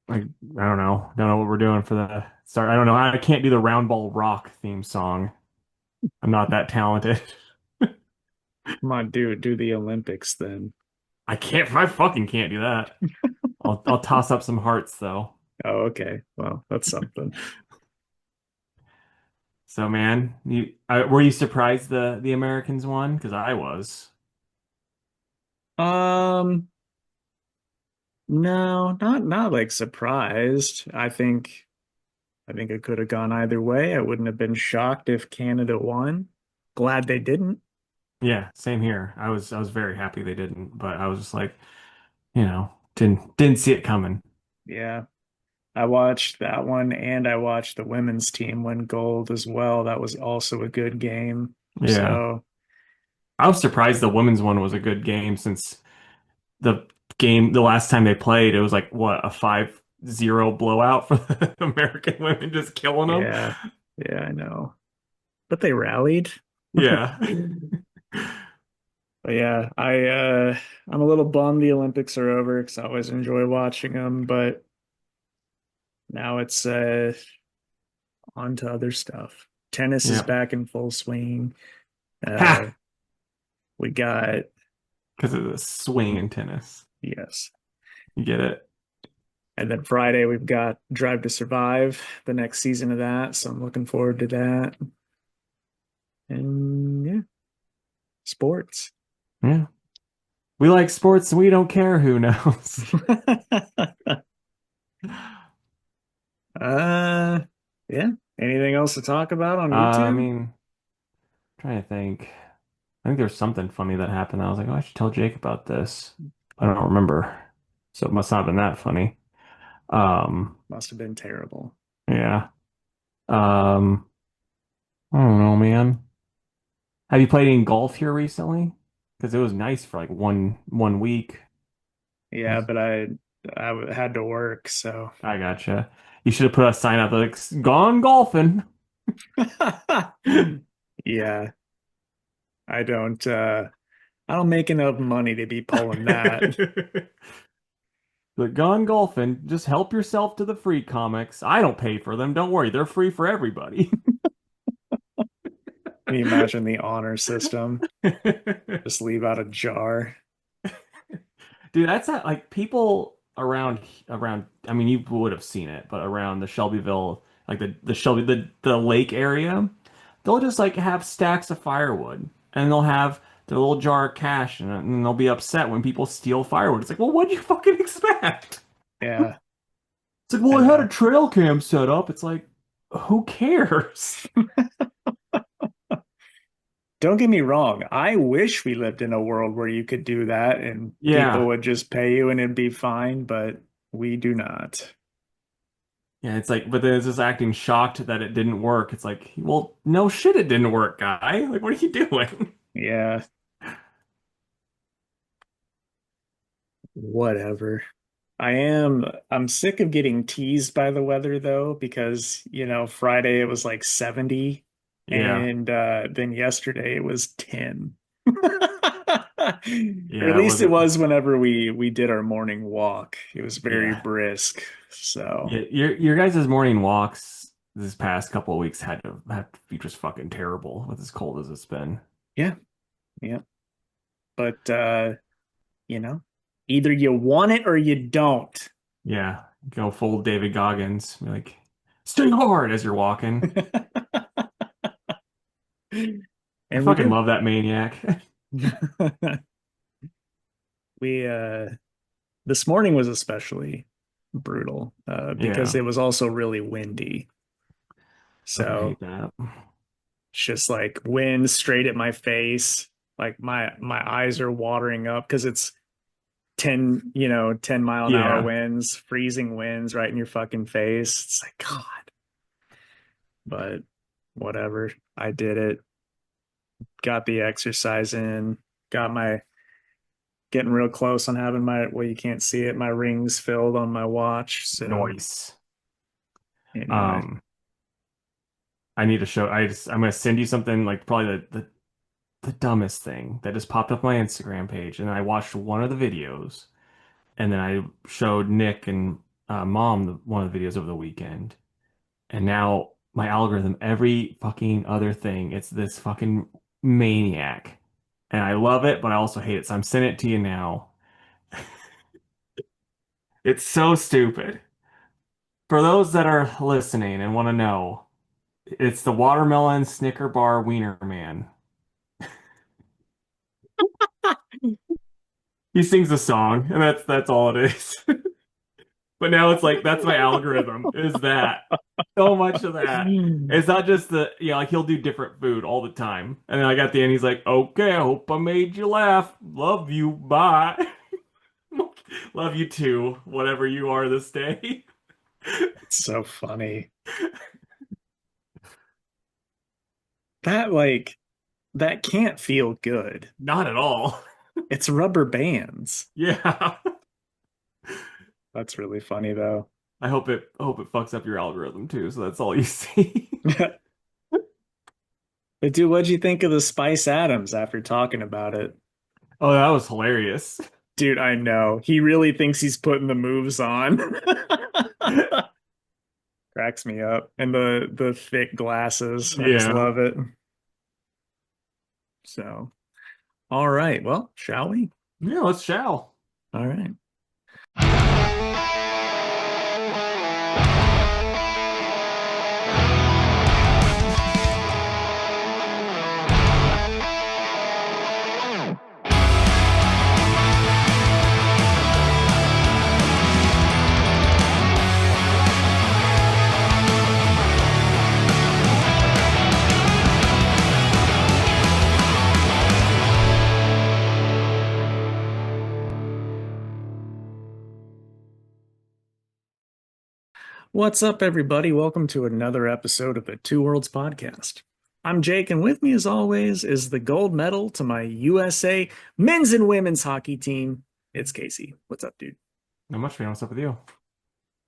Like, I don't know what we're doing for the start. I don't know. I can't do the Round Ball Rock theme song. I'm not that talented. Come on, do the Olympics then. I can't. I fucking can't do that. I'll toss up some hearts though. Oh, okay. Well, that's something. So man, were you surprised the Americans won? Because I was. Um, no, not like surprised. I think it could have gone either way. I wouldn't have been shocked if Canada won. Glad they didn't. Yeah, same here. I was very happy they didn't, but I was just like, didn't see it coming. Yeah. I watched that one and I watched the women's team win gold as well. That was also a good game. Yeah. So, I was surprised the women's one was a good game since the last time they played, it was like what, a 5-0 blowout for the American women just killing them. yeah. Yeah, I know. But they rallied. Yeah. But yeah, I'm a little bummed the Olympics are over because I always enjoy watching them, but now it's on to other stuff. Tennis is Yeah. back in full swing. Uh Ha! we got Because of the swing in tennis. yes. You get it? And then Friday we've got Drive to Survive, the next season of that, so I'm looking forward to that. And yeah, sports. Yeah. We like sports and we don't care who knows. uh yeah. Anything else to talk about on I YouTube? mean, trying to think. I think there's something funny that happened. I was like, oh, I should tell Jake about this. I don't remember. So it must not have been that funny. Um, Must have been terrible. yeah. Um, I don't know, man. Have you played any golf here recently? Because it was nice for like one week. Yeah, but I had to work, so I gotcha. You should have put a sign up like "Gone golfing." yeah, I don't make enough money to be pulling that. But gone golfing. Just help yourself to the free comics. I don't pay for them. Don't worry, they're free for everybody. Can you imagine the honor system? Just leave out a jar. Dude, that's not, like people around. I mean, you would have seen it, but around the Shelbyville, like the Shelby the lake area, they'll just like have stacks of firewood, and they'll have their little jar of cash, and they'll be upset when people steal firewood. It's like, well, what do you fucking expect? Yeah, It's like, I well, I had a know. trail cam set up. It's like, who cares? Don't get me wrong. I wish we lived in a world where you could do that and people Yeah. would just pay you and it'd be fine, but we do not. Yeah, it's like, but then it's just acting shocked that it didn't work. It's like, well, no shit, it didn't work, guy. Like, what are you doing? Yeah, whatever. I'm sick of getting teased by the weather though, because, Friday it was like 70 Yeah. and then yesterday it was 10. Or at Yeah, it least it wasn't. was whenever we did our morning walk. It was very Yeah. brisk. So, Yeah, your guys' morning walks this past couple of weeks had to be just fucking terrible with as cold as it's been. yeah, yeah. But you know, either you want it or you don't. Yeah. Go full David Goggins. Be like, stay hard as you're walking. I And we fucking do. love that maniac. We this morning was especially brutal because Yeah. it was also really windy. Fucking So hate that. it's just like wind straight at my face. Like my eyes are watering up because it's 10 mile an hour Yeah. winds, freezing winds right in your fucking face. It's like God, but whatever. I did it. Got the exercise in. Got my getting real close on having well, you can't see it, my rings filled on my watch. So Noise. anyway, Um, I need to show. I'm gonna send you something like probably the dumbest thing that just popped up my Instagram page, and I watched one of the videos, and then I showed Nick and mom one of the videos over the weekend, and now my algorithm, every fucking other thing, it's this fucking maniac. And I love it, but I also hate it. So I'm sending it to you now. It's so stupid. For those that are listening and want to know, it's the watermelon Snicker bar wiener man. He sings a song, and that's all it is. But now it's like that's my algorithm, is that so much of that. It's not just the, like he'll do different food all the time. And then like at the end he's like, okay, I hope I made you laugh. Love you. Bye. Love you too, whatever you are this day. It's so funny. That like that can't feel good. Not at all. It's rubber bands. Yeah. That's really funny though. I hope it fucks up your algorithm too, so that's all you see. But dude, what'd you think of the Spice Adams after talking about it? Oh, that was hilarious. Dude, I know. He really thinks he's putting the moves on. Cracks me up. And the thick glasses. I just Yeah. love it. So, all right. Well, shall we? Yeah, let's shall. All right. What's up, everybody? Welcome to another episode of the Two Worlds Podcast. I'm Jake, and with me, as always, is the gold medal to my USA men's and women's hockey team. It's Casey. What's up, dude? Not much, man. What's up with you?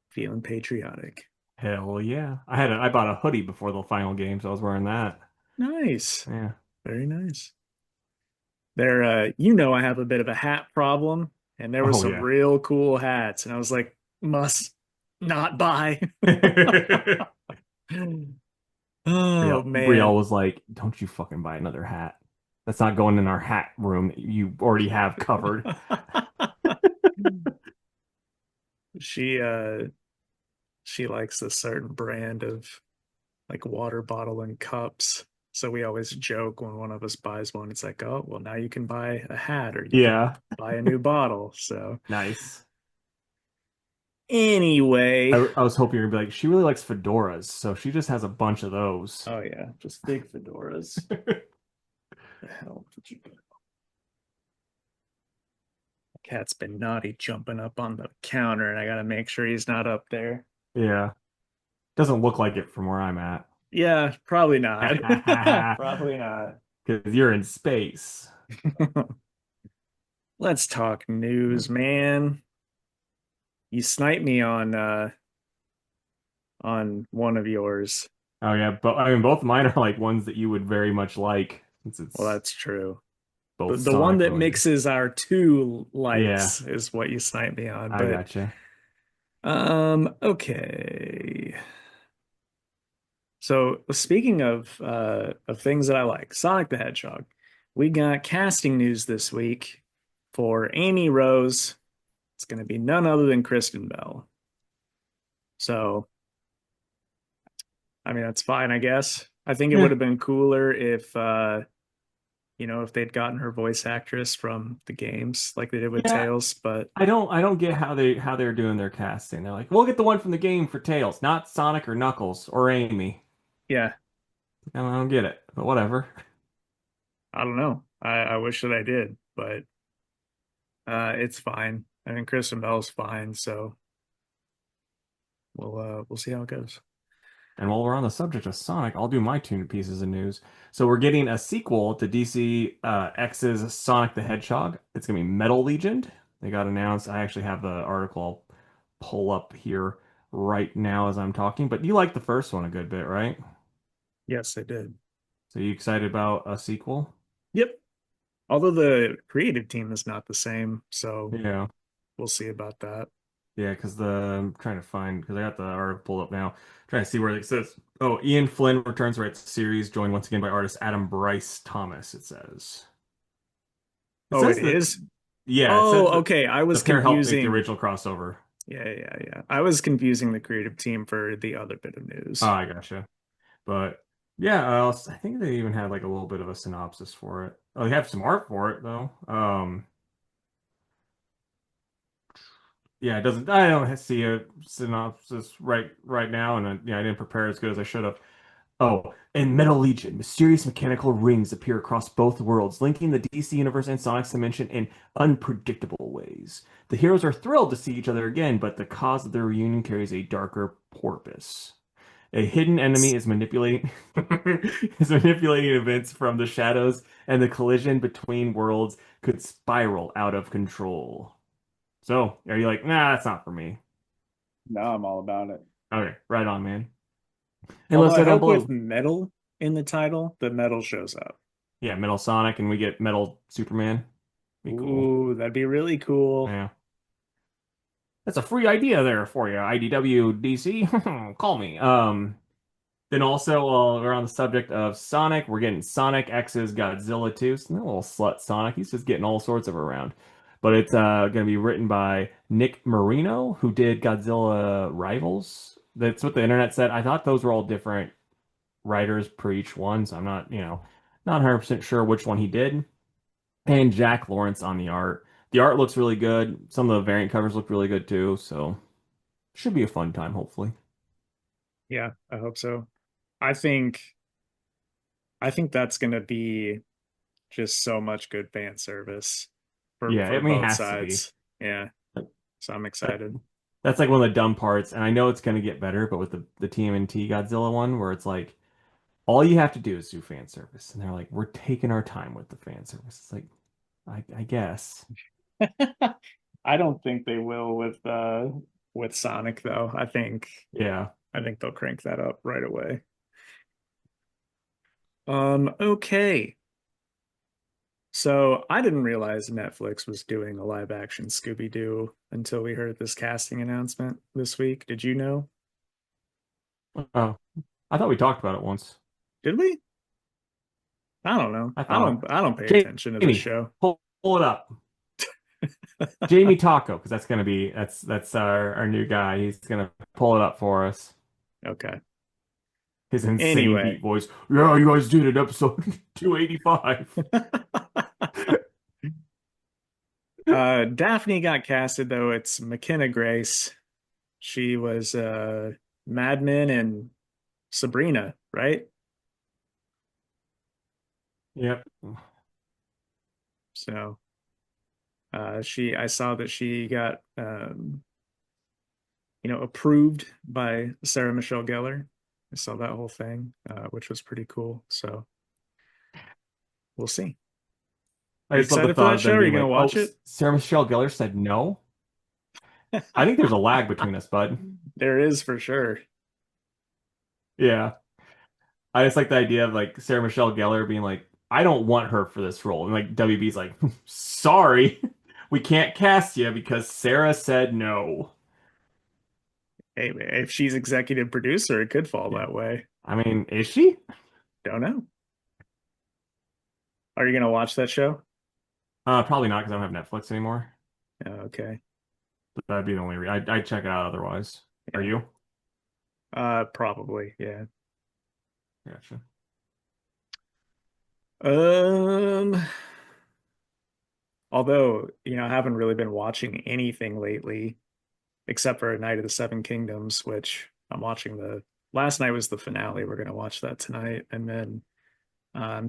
Feeling patriotic. Hell yeah. I bought a hoodie before the final game, so I was wearing that. Nice. Yeah. Very nice. I have a bit of a hat problem, and there was Oh some yeah. real cool hats, and I was like, must not buy. Oh Brielle man. was like, "Don't you fucking buy another hat. That's not going in our hat room that you already have covered." She she likes a certain brand of like water bottle and cups. So we always joke when one of us buys one, it's like, oh, well, now you can buy a hat or you can Yeah. buy a new bottle. So Nice. I, anyway, I was hoping you'd be like, she really likes fedoras, so she just has a bunch of those. oh yeah, just big fedoras. The hell did you do? Cat's been naughty jumping up on the counter, and I gotta make sure he's not up there. Yeah. Doesn't look like it from where I'm at. Yeah, probably not. Probably not. Because you're in space. Let's talk news, man. You sniped me on one of yours. Oh yeah, but I mean both of mine are like ones that you would very much like since Well, it's that's true. The both the one Sonic that related. mixes our two Yeah, likes is what you sniped me on. I But gotcha. okay. So speaking of things that I like, Sonic the Hedgehog. We got casting news this week for Amy Rose. It's going to be none other than Kristen Bell. So, I mean, that's fine, I guess. I think it would Yeah, have been cooler if if they'd gotten her voice actress from the games like they did with yeah. Tails, but I don't get how they're doing their casting. They're like, we'll get the one from the game for Tails, not Sonic or Knuckles or Amy. yeah, I don't get it, but whatever. I don't know. I wish that I did, but it's fine. I think Kristen Bell's fine, so we'll see how it goes. And while we're on the subject of Sonic, I'll do my two pieces of news. So we're getting a sequel to DC X's Sonic the Hedgehog. It's gonna be Metal Legion. They got announced. I actually have the article I'll pull up here right now as I'm talking. But you like the first one a good bit, right? Yes, they did. So you excited about a sequel? Yep. Although the creative team is not the same, so Yeah. we'll see about that. Yeah, because the I'm trying to find because I got the article pulled up now, trying to see where it says. Oh, Ian Flynn returns to write the series, joined once again by artist Adam Bryce Thomas. It says. It Oh, it says that. is. Yeah, it says Oh, that okay. I the was pair helped make the confusing. original crossover. Yeah, yeah, yeah. I was confusing the creative team for the other bit of Oh, news. I gotcha. But yeah, I think they even had like a little bit of a synopsis for it. Oh, they have some art for it though. Yeah, it doesn't. I don't see a synopsis right now, and yeah, I didn't prepare as good as I should have. Oh, in Metal Legion, mysterious mechanical rings appear across both worlds, linking the DC universe and Sonic's dimension in unpredictable ways. The heroes are thrilled to see each other again, but the cause of their reunion carries a darker purpose. A hidden enemy is manipulating is manipulating events from the shadows, and the collision between worlds could spiral out of control. So, are you like, nah, that's not for me? No, I'm all about it. Okay, right on, man. And let Although us I know down hope with below. metal in the title, the metal shows up. Yeah, Metal Sonic, and we get Metal Superman. Be cool. Ooh, that'd be really cool. Yeah. That's a free idea there for you, IDW DC. Call me. Then also, we're on the subject of Sonic. We're getting Sonic X's Godzilla 2. So that little slut Sonic. He's just getting all sorts of around. But it's going to be written by Nick Marino, who did Godzilla Rivals. That's what the internet said. I thought those were all different writers per each one, so I'm not, not 100% sure which one he did. And Jack Lawrence on the art. The art looks really good. Some of the variant covers look really good too, so should be a fun time, hopefully. Yeah, I hope so. I think I think that's gonna be just so much good fan service Yeah, for I mean, it both has to be. sides. Yeah, so I'm Like, excited. that's like one of the dumb parts, and I know it's gonna get better, but with the TMNT Godzilla one, where it's like all you have to do is do fan service, and they're like, we're taking our time with the fan service. It's like, I guess, I don't think they will with Sonic though. yeah. I think they'll crank that up right away. Okay. So I didn't realize Netflix was doing a live action Scooby-Doo until we heard this casting announcement this week. Did you know? Oh, I thought we talked about it once. Did we? I don't know. I thought I don't pay attention to this Jamie, show. pull it up. Jamie Taco, because that's our new guy. He's gonna pull it up for us. Okay. His insane Anyway, deep voice. Yeah, you guys did it, episode 285. Daphne got casted though. It's McKenna Grace. She was Mad Men and Sabrina, right? Yep. So I saw that she got approved by Sarah Michelle Gellar. I saw that whole thing, which was pretty cool. So we'll see. I You just love the excited for thought that of show? them Are you being gonna like, oh, watch it? Sarah Michelle Gellar said no. I think there's a lag between us, bud. There is for sure. Yeah. I just like the idea of like Sarah Michelle Gellar being like, I don't want her for this role. And like WB's like, sorry, we can't cast you because Sarah said no. Hey, if she's executive producer, it could fall Yeah. that way. I mean, is she? Don't know. Are you gonna watch that show? Probably not because I don't have Netflix anymore. Okay. But that'd be the only I'd check it out otherwise. Are Yeah. you? Probably. Yeah. Gotcha. Um, although, I haven't really been watching anything lately except for Night of the Seven Kingdoms, which I'm watching last night was the finale. We're gonna watch that tonight, and then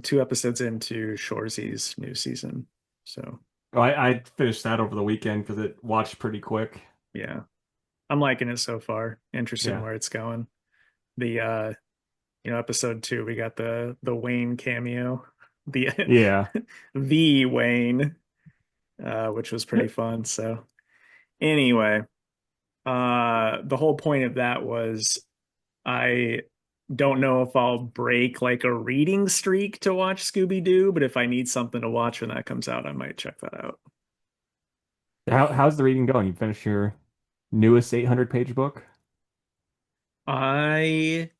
two episodes into Shorzy's new season. So Oh, I finished that over the weekend because it watched pretty quick. yeah, I'm liking it so far. Interested in Yeah. where it's going. The episode two, we got the Wayne cameo, the Yeah. the Wayne, which was pretty fun. So anyway, the whole point of that was I don't know if I'll break like a reading streak to watch Scooby-Doo, but if I need something to watch when that comes out, I might check that out. How's the reading going? You finished your? newest 800-page book? I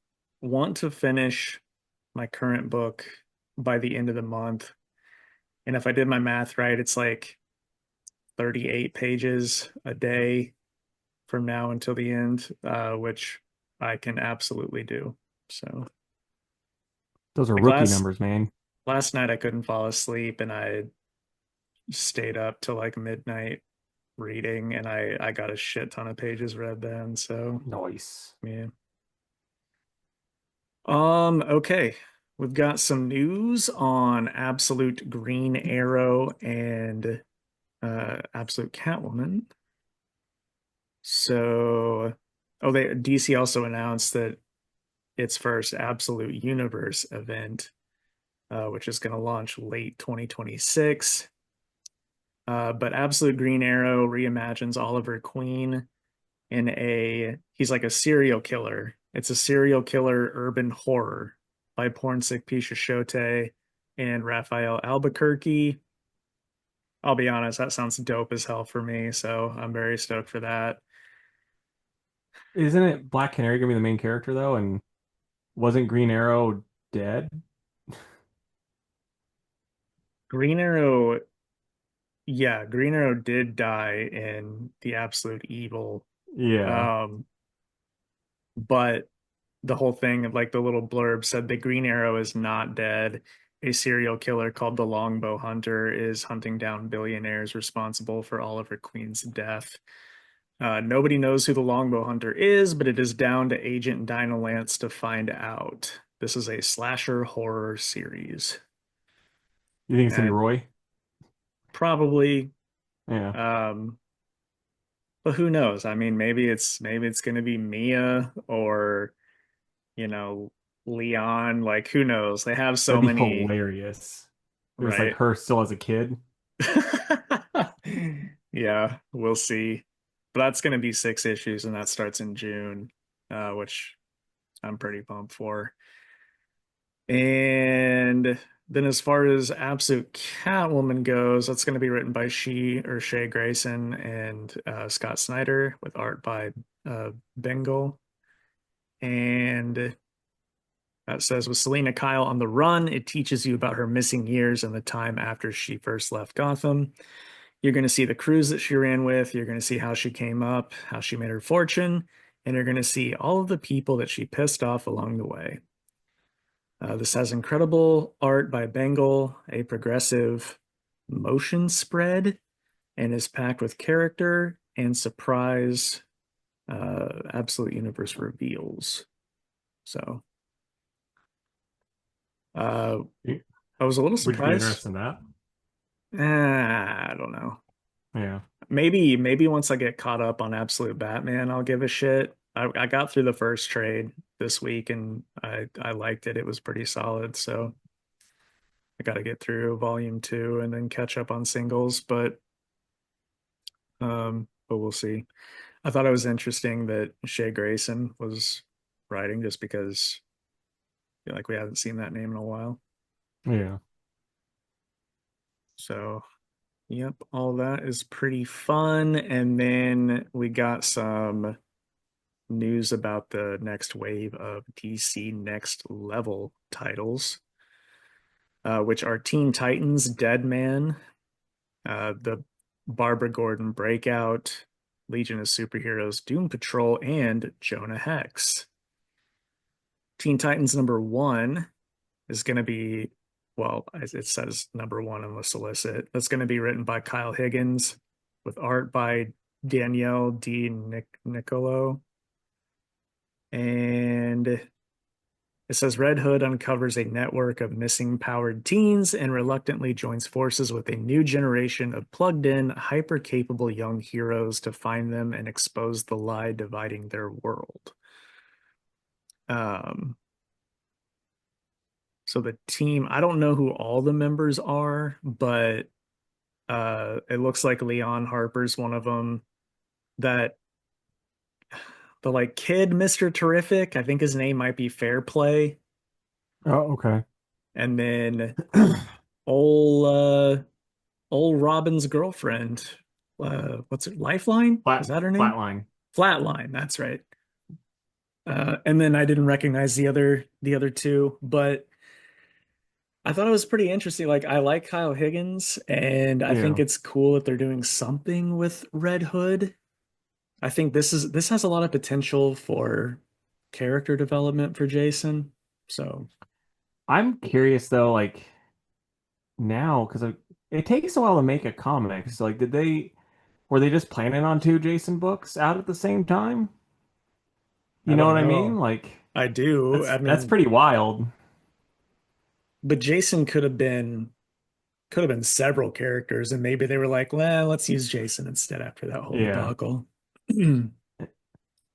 want to finish my current book by the end of the month. And if I did my math right, it's like 38 pages a day from now until the end, which I can absolutely do. So, Those are like rookie numbers, man. last night I couldn't fall asleep and I stayed up till like midnight reading and I got a shit ton of pages read then. So, Nice. yeah. Okay. We've got some news on Absolute Green Arrow and Absolute Catwoman. So, DC also announced that its first Absolute Universe event, which is going to launch late 2026. But Absolute Green Arrow reimagines Oliver Queen he's like a serial killer. It's a serial killer urban horror by Pornsick Pichashote and Raphael Albuquerque. I'll be honest, that sounds dope as hell for me, so I'm very stoked for that. Isn't it Black Canary gonna be the main character though? And wasn't Green Arrow dead? Green Arrow, yeah, Green Arrow did die in the Absolute Evil. Yeah. Um, but the whole thing, like the little blurb said, the Green Arrow is not dead. A serial killer called the Longbow Hunter is hunting down billionaires responsible for Oliver Queen's death. Nobody knows who the Longbow Hunter is, but it is down to Agent Dinah Lance to find out. This is a slasher horror series. You think it's gonna be And Roy? probably, Yeah. um, but who knows? I mean, maybe it's going to be Mia or you know, Leon, like who knows? They have so That'd be many, hilarious. It was like right? her still as a kid. Yeah, we'll see. But that's going to be 6 issues, and that starts in June, which I'm pretty pumped for. And then as far as Absolute Catwoman goes, that's going to be written by Shea Grayson and Scott Snyder with art by Bengal. And that says with Selena Kyle on the run, it teaches you about her missing years and the time after she first left Gotham. You're going to see the crews that she ran with. You're going to see how she came up, how she made her fortune, and you're going to see all of the people that she pissed off along the way. This has incredible art by Bengal, a progressive motion spread, and is packed with character and surprise Absolute Universe reveals. So uh, I was a little Would you be surprised. interested in that? I don't know. Yeah. Maybe once I get caught up on Absolute Batman, I'll give a shit. I got through the first trade this week and I liked it. It was pretty solid. So I got to get through volume two and then catch up on singles. But we'll see. I thought it was interesting that Shea Grayson was writing just because I feel like we haven't seen that name in a while. Yeah. So yep, all that is pretty fun. And then we got some news about the next wave of DC Next Level titles, which are Teen Titans, Deadman, the Barbara Gordon Breakout, Legion of Superheroes, Doom Patrol, and Jonah Hex. Teen Titans number 1 is going to be, well, it says number 1 on the solicit. That's going to be written by Kyle Higgins with art by Danielle D. Nicolo. And it says Red Hood uncovers a network of missing powered teens and reluctantly joins forces with a new generation of plugged in, hyper capable young heroes to find them and expose the lie dividing their world. Um, so the team, I don't know who all the members are, but it looks like Leon Harper's one of them. That the like kid, Mr. Terrific, I think his name might be Fair Play. Oh, okay. And then old old Robin's girlfriend. What's it? Lifeline? Is Flat that her name? Flatline. Flatline, that's right. And then I didn't recognize the other two, but I thought it was pretty interesting. Like I like Kyle Higgins, and I think Yeah. it's cool that they're doing something with Red Hood. I think this has a lot of potential for character development for Jason. So I'm curious though, like now, because it takes a while to make a comic. So like, were they just planning on two Jason books out at the same time? I You know don't what I mean? know. Like I do. I that's mean, pretty wild. but Jason could have been several characters, and maybe they were like, well, let's use Jason instead after that whole Yeah. debacle. And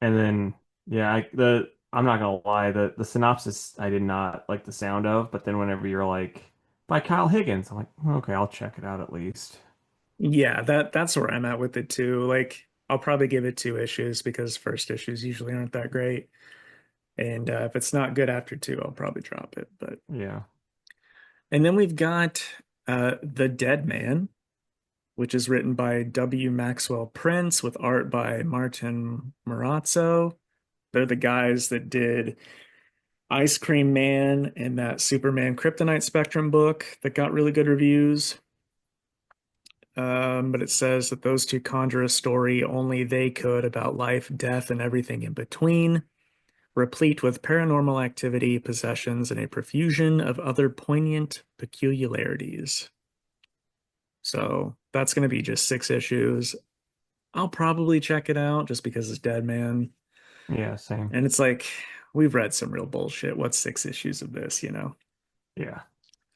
then yeah, I'm not gonna lie, the synopsis I did not like the sound of, but then whenever you're like by Kyle Higgins, I'm like, okay, I'll check it out at least. Yeah, that's where I'm at with it too. Like, I'll probably give it 2 issues because first issues usually aren't that great. And if it's not good after two, I'll probably drop it. But Yeah. and then we've got The Dead Man, which is written by W. Maxwell Prince with art by Martin Morazzo. They're the guys that did Ice Cream Man and that Superman Kryptonite Spectrum book that got really good reviews. But it says that those two conjure a story only they could about life, death, and everything in between, replete with paranormal activity, possessions, and a profusion of other poignant peculiarities. So that's going to be just 6 issues. I'll probably check it out just because it's Dead Man. Yeah, same. And it's like, we've read some real bullshit. What's 6 issues of this, you know? Yeah.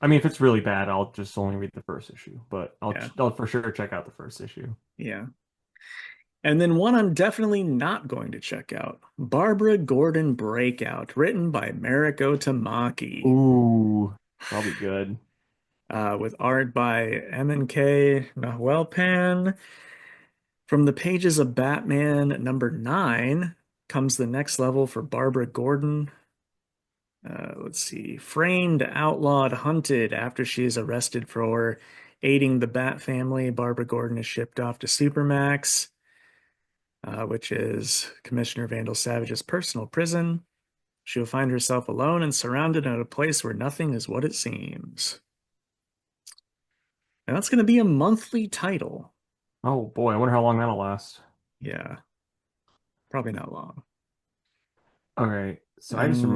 I mean, if it's really bad, I'll just only read the first issue, but Yeah, I'll for sure check out the first issue. yeah. And then one I'm definitely not going to check out, Barbara Gordon Breakout, written by Mariko Tamaki, Ooh, that'll be good. with art by M&K Nahuelpan. From the pages of Batman #9 comes the next level for Barbara Gordon. Let's see. Framed, outlawed, hunted after she is arrested for aiding the Bat family, Barbara Gordon is shipped off to Supermax, which is Commissioner Vandal Savage's personal prison. She will find herself alone and surrounded in a place where nothing is what it seems. And that's going to be a monthly title. Oh boy, I wonder how long that'll last. Yeah, probably not long. All right, so I just And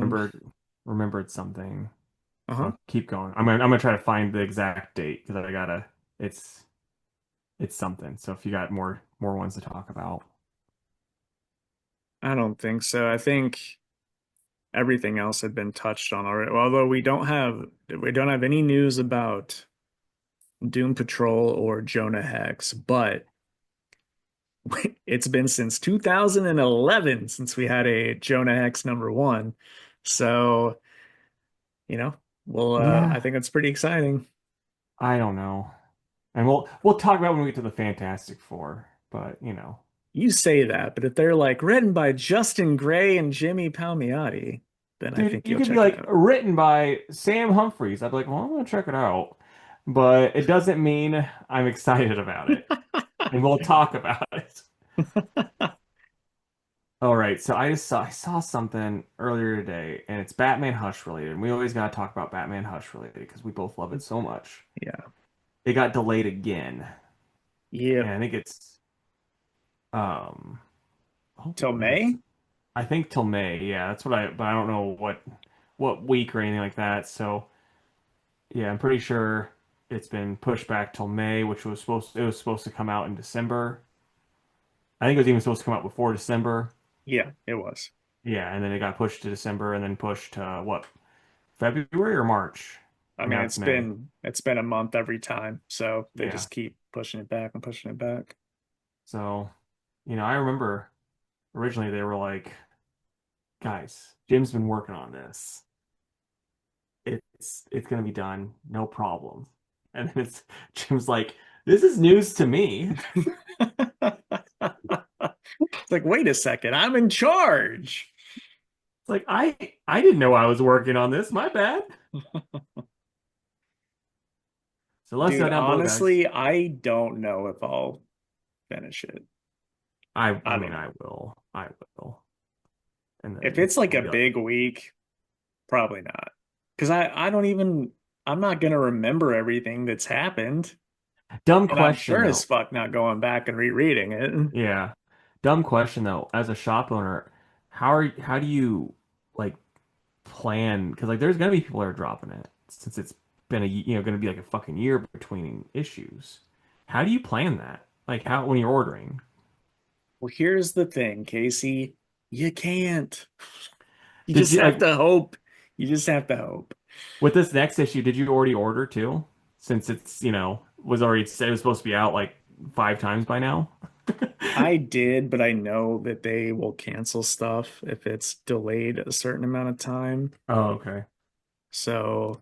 remembered something. uh-huh. I'll keep going. I'm gonna try to find the exact date because I gotta. It's it's something. So if you got more ones to talk about. I don't think so. I think everything else had been touched on already. Although we don't have any news about Doom Patrol or Jonah Hex, but it's been since 2011 since we had a Jonah Hex #1. So, you know, well, I Yeah, think it's pretty exciting. I don't know. And we'll talk about when we get to the Fantastic Four, but you know. You say that, but if they're like written by Justin Gray and Jimmy Palmiotti, then I Dude, think you you'll could be check it like out. written by Sam Humphries. I'd be like, well, I'm gonna check it out. But it doesn't mean I'm excited about it. And we'll talk about it. All right, so I saw something earlier today, and it's Batman Hush related. And we always gotta talk about Batman Hush related because we both love it so much. Yeah. It got delayed again, and Yep. I think it's um oh Till when is May? it? I think till May. Yeah, that's what but I don't know what week or anything like that. So yeah, I'm pretty sure it's been pushed back till May, which it was supposed to come out in December. I think it was even supposed to come out before December. Yeah, it was. Yeah, and then it got pushed to December and then pushed to what, February or March? I And mean, now it's it's May. been it's been a month every time, so they Yeah. just keep pushing it back and pushing it back. So, I remember originally they were like, guys, Jim's been working on this. It's gonna be done, no problem. And then it's Jim's like, this is news to me. It's like, wait a second, I'm in charge. It's like I didn't know I was working on this. My bad. So let's Dude, go down below, guys. honestly, I don't know if I'll finish it. I I mean, don't know. I will, and If then it's like I'll a be like, big week, probably not. Because I don't even, I'm not going to remember everything that's happened. dumb And I'm question sure as though. fuck not going back and rereading it. Yeah, dumb question though. As a shop owner, how do you like plan? Because like there's gonna be people that are dropping it since it's been gonna be like a fucking year between issues. How do you plan that? Like how when you're ordering? Well, here's the thing, Casey. You can't. You Did just you have like to hope. You just have to hope. with this next issue? Did you already order too? Since it's was already said it was supposed to be out like 5 times by now. I did, but I know that they will cancel stuff if it's delayed a certain amount of time. Oh, okay. So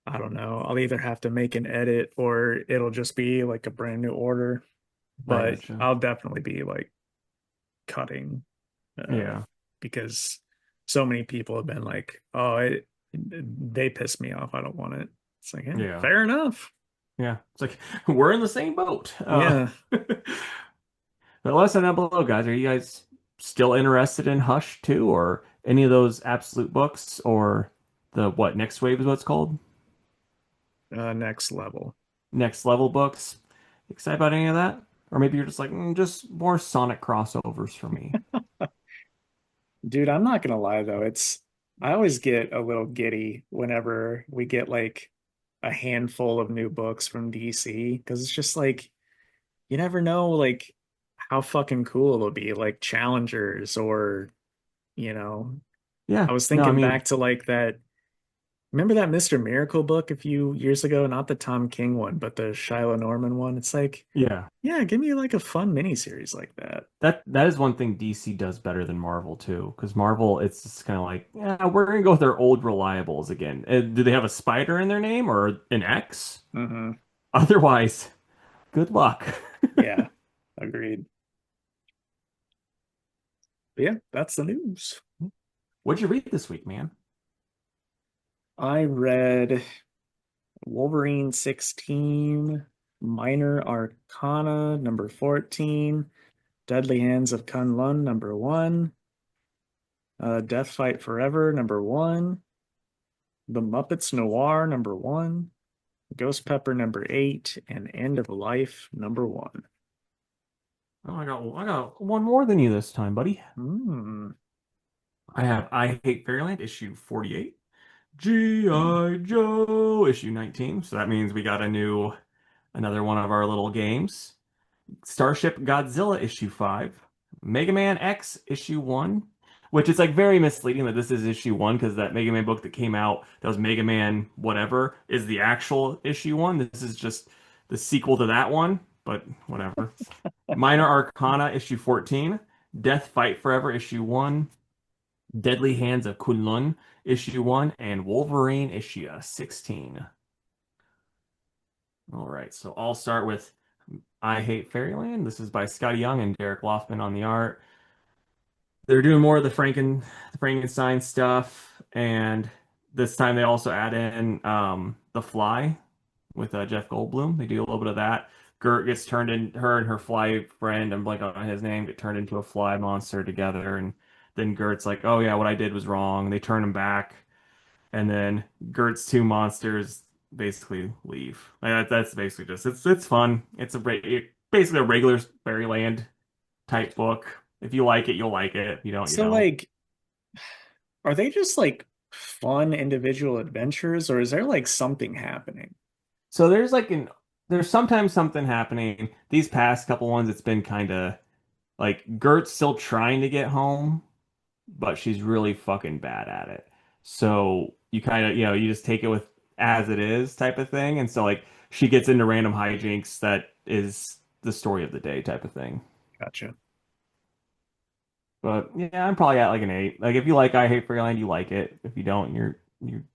I don't know. I'll either have to make an edit or it'll just be like a brand new order. I But gotcha. I'll definitely be like cutting uh, Yeah. because so many people have been like, "Oh, they piss me off. I don't want it." It's like, yeah, Yeah. fair enough. Yeah. It's like we're in the same boat. Yeah. But let us know down below, guys. Are you guys still interested in Hush too, or any of those absolute books, or the what Next Wave is what it's called? Next level. Next Level books? Excited about any of that? Or maybe you're just like, just more Sonic crossovers for me. Dude, I'm not gonna lie though. I always get a little giddy whenever we get like a handful of new books from DC because it's just like you never know like how fucking cool it'll be, like challengers or you know, Yeah. I was No, I thinking mean, back to like that. Remember that Mr. Miracle book a few years ago? Not the Tom King one, but the Shiloh Norman one. It's like, yeah. yeah, give me like a fun miniseries like that. That is one thing DC does better than Marvel too, because Marvel it's just kind of like, yeah, we're gonna go with their old reliables again. Do they have a spider in their name or an X? Hmm. Otherwise, good luck. Yeah, agreed. But yeah, that's the news. What'd you read this week, man? I read Wolverine 16, Minor Arcana number 14, Deadly Hands of Kunlun number 1, Death Fight Forever number 1, The Muppets Noir number 1, Ghost Pepper number 8, and End of Life number 1. Oh, I got one more than you this time, buddy. Hmm. I have I Hate Fairyland issue 48, G.I. Joe issue 19. So that means we got another one of our little games. Starship Godzilla issue 5, Mega Man X issue 1, which is like very misleading that this is issue 1 because that Mega Man book that came out that was Mega Man whatever is the actual issue 1. This is just the sequel to that one, but whatever. Minor Arcana issue 14, Death Fight Forever issue 1, Deadly Hands of Kunlun issue 1, and Wolverine issue 16. All right, so I'll start with I Hate Fairyland. This is by Scotty Young and Derek Loftman on the art. They're doing more of the Frankenstein stuff, and this time they also add in The Fly with Jeff Goldblum. They do a little bit of that. Gert gets turned in, her and her fly friend, I'm blanking on his name, get turned into a fly monster together, and then Gert's like, "Oh yeah, what I did was wrong." They turn him back, and then Gert's two monsters basically leave. Like that's basically just it's fun. Basically a regular Fairyland type book. If you like it, you'll like it. If you don't, you So, don't. like, are they just like fun individual adventures, or is there like something happening? So there's sometimes something happening. These past couple ones, it's been kind of like Gert's still trying to get home, but she's really fucking bad at it. So you kind of, you just take it with as it is type of thing. And so like she gets into random hijinks that is the story of the day type of thing. Gotcha. But yeah, I'm probably at like an 8. Like if you like I Hate Fairyland, you like it. If you don't, you're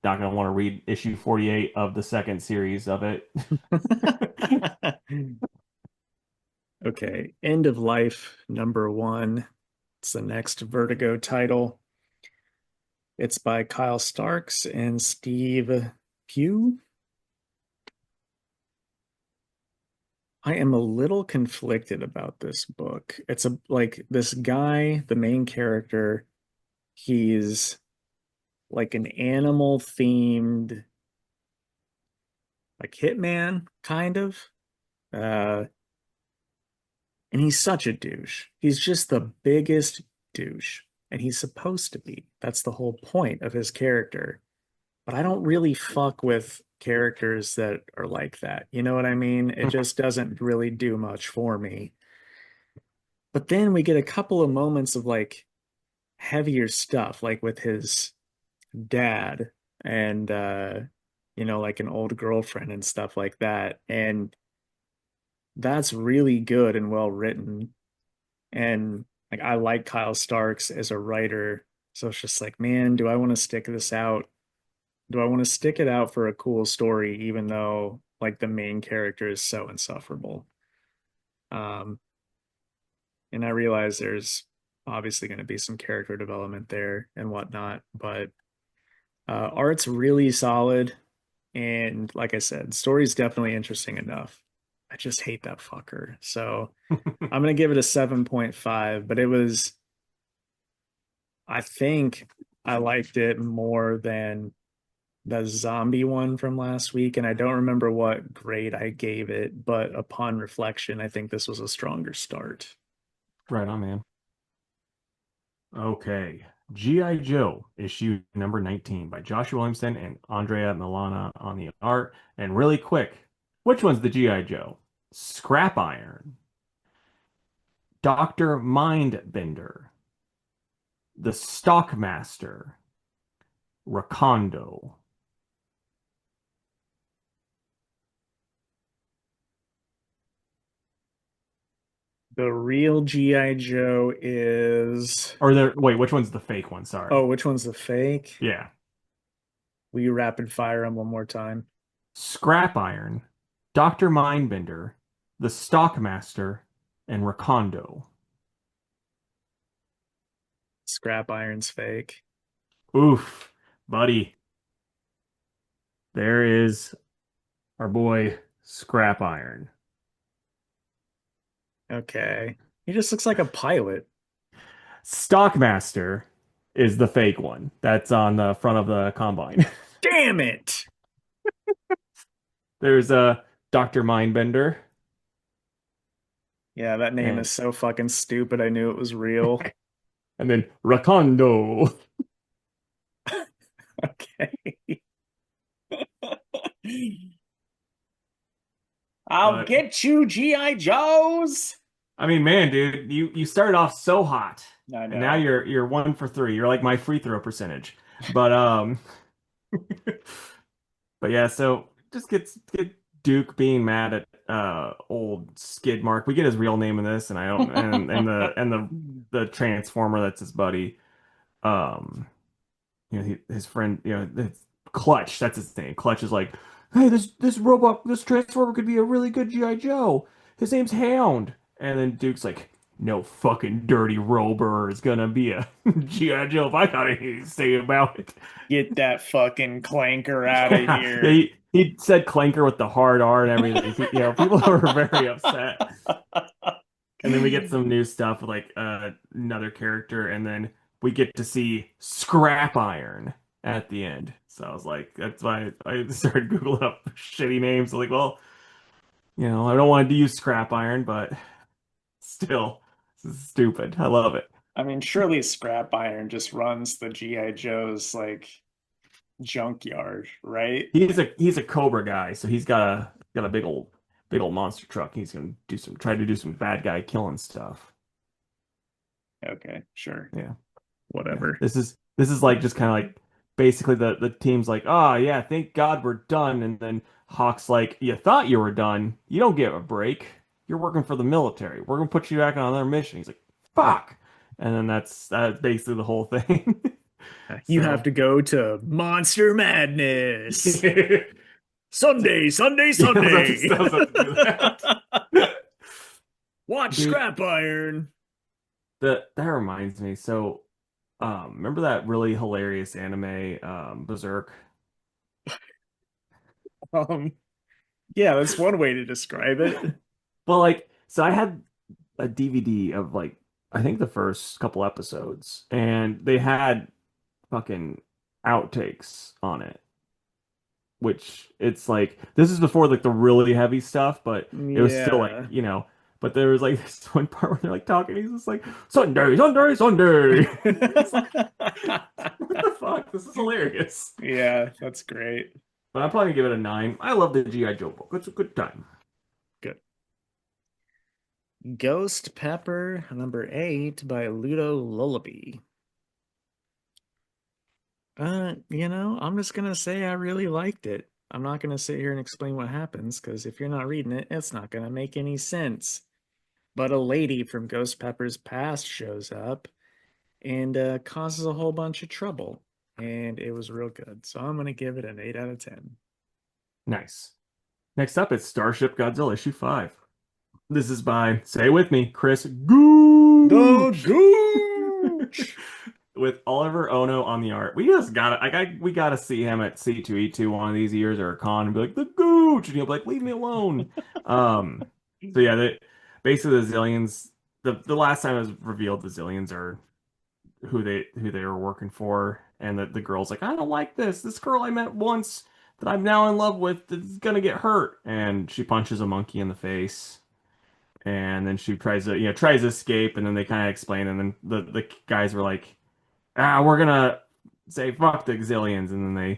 not gonna want to read issue 48 of the second series of it. Okay, End of Life number 1. It's the next Vertigo title. It's by Kyle Starks and Steve Pugh. I am a little conflicted about this book. It's a like this guy, the main character, he's like an animal themed like hitman kind of. Uh and he's such a douche. He's just the biggest douche. And he's supposed to be. That's the whole point of his character. But I don't really fuck with characters that are like that. You know what I mean? It just doesn't really do much for me. But then we get a couple of moments of like heavier stuff, like with his dad and like an old girlfriend and stuff like that. And that's really good and well written. And like I like Kyle Starks as a writer. So it's just like, man, do I want to stick this out? Do I want to stick it out for a cool story, even though like the main character is so insufferable? Um, and I realize there's obviously going to be some character development there and whatnot, but art's really solid. And like I said, story's definitely interesting enough. I just hate that fucker. So I'm going to give it a 7.5, but I think I liked it more than the zombie one from last week. And I don't remember what grade I gave it, but upon reflection, I think this was a stronger start. Right on, man. Okay. G.I. Joe, issue number 19 by Joshua Williamson and Andrea Milana on the art. And really quick, which one's the G.I. Joe? Scrap Iron, Dr. Mindbender, the Stockmaster, Rakondo. The real G.I. Joe is. Or there, wait, which one's the fake one? Sorry. Oh, which one's the fake? Yeah. Will you rapid fire them one more time? Scrap Iron, Dr. Mindbender, the Stockmaster, and Rakondo. Scrap Iron's fake. Oof, buddy. There is our boy Scrap Iron. Okay. He just looks like a pilot. Stockmaster is the fake one. That's on the front of the combine. Damn it. There's a Dr. Mindbender Yeah, that name and is so fucking stupid. I knew it was real. and then Rakondo. Okay. I'll But get you, G.I. Joes. I mean, man, dude, you started off so hot, I and now know. you're 1 for 3. You're like my free throw percentage. But but yeah, so just get Duke being mad at old Skid Mark. We get his real name in this, and I don't and the Transformer that's his buddy. Um, his friend, it's Clutch. That's his name. Clutch is like, hey, this Transformer could be a really good GI Joe. His name's Hound. And then Duke's like, no fucking dirty rover is gonna be a GI Joe if I got anything to say about it. Get that fucking clanker out of Yeah, yeah. here. He said clanker with the hard R and everything. People were very upset. And then we get some new stuff with like another character, and then we get to see Scrap Iron at the end. So I was like, that's why I started Googling up shitty names. Like, well, I don't want to use Scrap Iron, but still, this is stupid. I love it. I mean, surely Scrap Iron just runs the G.I. Joe's like junkyard, right? He's a Cobra guy, so he's got a big old monster truck. He's gonna try to do some bad guy killing stuff. Okay, sure. Yeah. Yeah, Whatever. this is like just kind of like basically the team's like, oh yeah, thank God we're done. And then Hawk's like, you thought you were done. You don't get a break. You're working for the military. We're gonna put you back on another mission. He's like, fuck. And then that's basically the whole thing. You have So to go to Monster Madness. yeah, Sunday, Sunday, Sunday. I was about to do that. Watch Dude, Scrap Iron. that reminds me. So remember that really hilarious anime, Berserk? Um, yeah, that's one way to describe it. Well, like, so I had a DVD of like I think the first couple episodes, and they had fucking outtakes on it, which it's like this is before like the really heavy stuff, but it was still like, Yeah. but there was like this one part where they're like talking, he's just like Sunday, Sunday, Sunday. It's like, what the fuck? This is hilarious. Yeah, that's great. But I'm probably gonna give it a 9. I love the G.I. Joe book. It's a good time. Good. Ghost Pepper, number 8 by Ludo Lullaby. I'm just gonna say I really liked it. I'm not gonna sit here and explain what happens because if you're not reading it, it's not gonna make any sense. But a lady from Ghost Pepper's past shows up and causes a whole bunch of trouble, and it was real good. So I'm gonna give it an 8 out of 10. Nice. Next up, it's Starship Godzilla issue 5. This is by, say it with me, Chris The Gooch. Gooch. With Oliver Ono on the art. We just gotta, we gotta see him at C2E2 one of these years or a con and be like, the Gooch! And he'll be like, leave me alone. Um, so yeah, basically the Zillions, the last time it was revealed, the Zillions are who they were working for, and the girl's like, I don't like this. This girl I met once that I'm now in love with is gonna get hurt. And she punches a monkey in the face. And then she tries to escape, and then they kind of explain, and then the guys were like, we're gonna say fuck the Xiliens, and then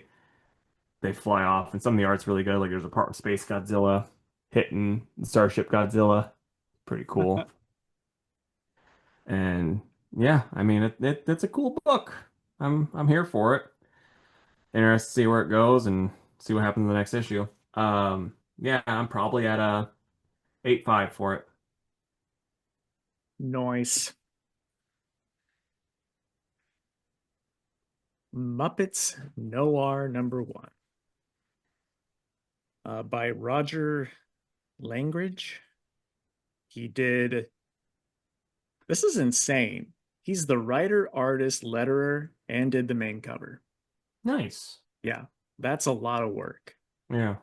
they fly off, and some of the art's really good. Like there's a part with Space Godzilla hitting Starship Godzilla, pretty cool. And yeah, I mean it's a cool book. I'm here for it. Interested to see where it goes and see what happens in the next issue. Yeah, I'm probably at a 8.5 for it. Noise. Muppets Noir number 1 by Roger Langridge. He did, this is insane. He's the writer, artist, letterer, and did the main cover. Nice. Yeah, that's a lot of work. Yeah.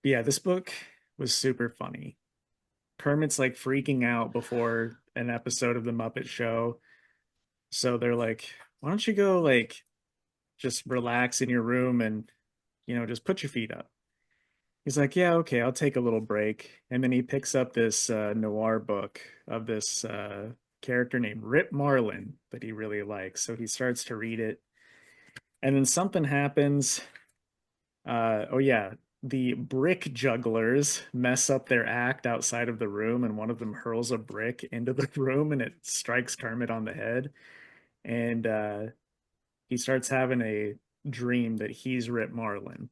But yeah, this book was super funny. Kermit's like freaking out before an episode of the Muppet Show. So they're like, why don't you go like just relax in your room and, just put your feet up. He's like, yeah, okay, I'll take a little break. And then he picks up this noir book of this character named Rip Marlin that he really likes. So he starts to read it. And then something happens. Oh, yeah. The brick jugglers mess up their act outside of the room, and one of them hurls a brick into the room and it strikes Kermit on the head. And he starts having a dream that he's Rip Marlin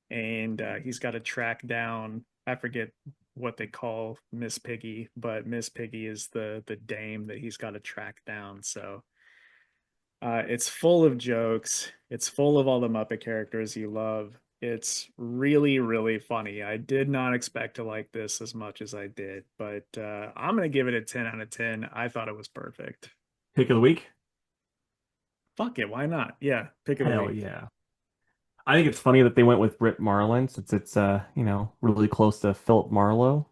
and he's got to track down, I forget what they call Miss Piggy, but Miss Piggy is the dame that he's got to track down. So it's full of jokes. It's full of all the Muppet characters you love. It's really, really funny. I did not expect to like this as much as I did, but I'm gonna give it a 10 out of 10. I thought it was perfect. Pick of the week? Fuck it, why not? Yeah, pick of the Hell week. yeah. I think it's funny that they went with Rip Marlin since it's really close to Philip Marlowe.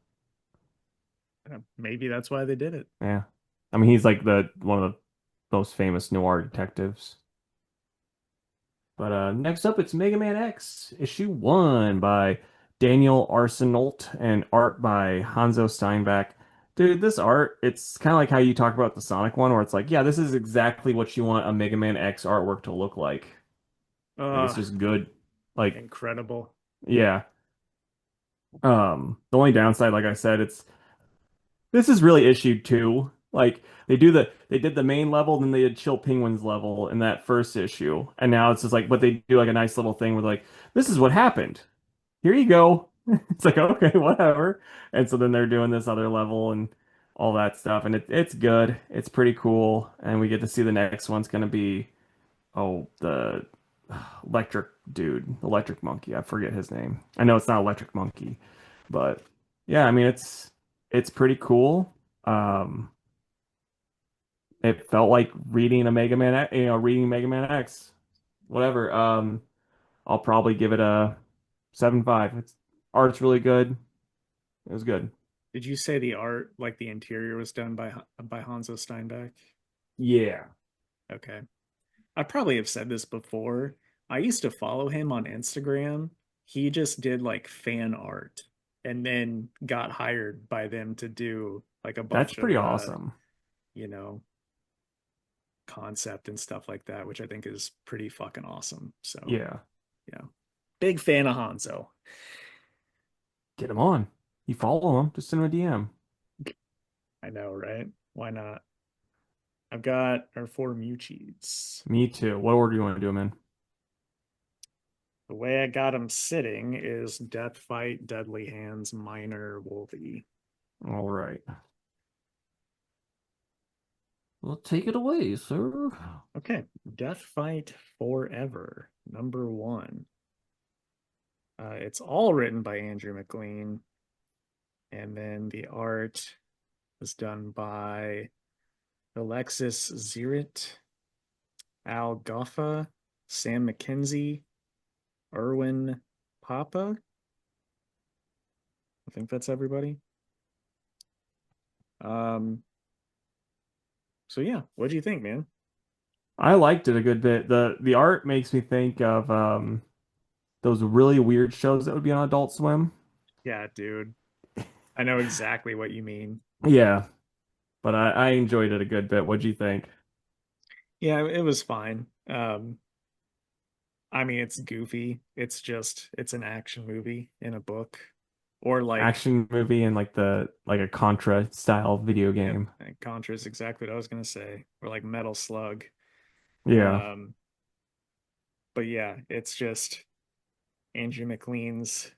Maybe that's why they did it. Yeah. I mean he's like the one of the most famous noir detectives. But next up it's Mega Man X issue 1 by Daniel Arsenault and art by Hanzo Steinbeck. Dude, this art, it's kind of like how you talk about the Sonic one where it's like, yeah, this is exactly what you want a Mega Man X artwork to look like. Like it's Uh, just good. Like, Incredible. yeah. The only downside, like I said, it's this is really issue 2. Like they did the main level, then they did Chill Penguins level in that first issue, and now it's just like, but they do like a nice little thing with like, this is what happened. Here you go. It's like okay, whatever. And so then they're doing this other level and all that stuff, and it's good. It's pretty cool, and we get to see the next one's gonna be the electric dude, electric monkey. I forget his name. I know it's not electric monkey, but yeah, I mean it's pretty cool. Um, it felt like reading a Mega Man, reading Mega Man X, whatever. I'll probably give it a 7.5. It's art's really good. It was good. Did you say the art, like the interior, was done by Hanzo Steinbeck? Yeah. Okay. I probably have said this before. I used to follow him on Instagram. He just did like fan art and then got hired by them to do like a That's bunch pretty of awesome. you know, concept and stuff like that, which I think is pretty fucking awesome. So, Yeah. yeah. Big fan of Hanzo. Get him on. You follow him, just send him a DM. I know, right? Why not? I've got our four Muchis. Me too. What order do you want to do him in? The way I got them sitting is Death Fight, Deadly Hands, Minor, Wolvie. All right. Well, take it away, sir. Okay, Death Fight Forever, number one. It's all written by Andrew McLean, and then the art was done by Alexis Zirit, Al Goffa, Sam McKenzie, Erwin Papa. I think that's everybody. Um, so yeah, what do you think, man? I liked it a good bit. The art makes me think of those really weird shows that would be on Adult Swim. Yeah, dude, I know exactly what you mean. Yeah, but I enjoyed it a good bit. What'd you think? Yeah, it was fine. I mean, it's goofy. It's an action movie in a book, or like, Action movie and like a Contra style video yep, game. Contra is exactly what I was gonna say, or like Metal Slug. Yeah. Um, but yeah, it's just Andrew McLean's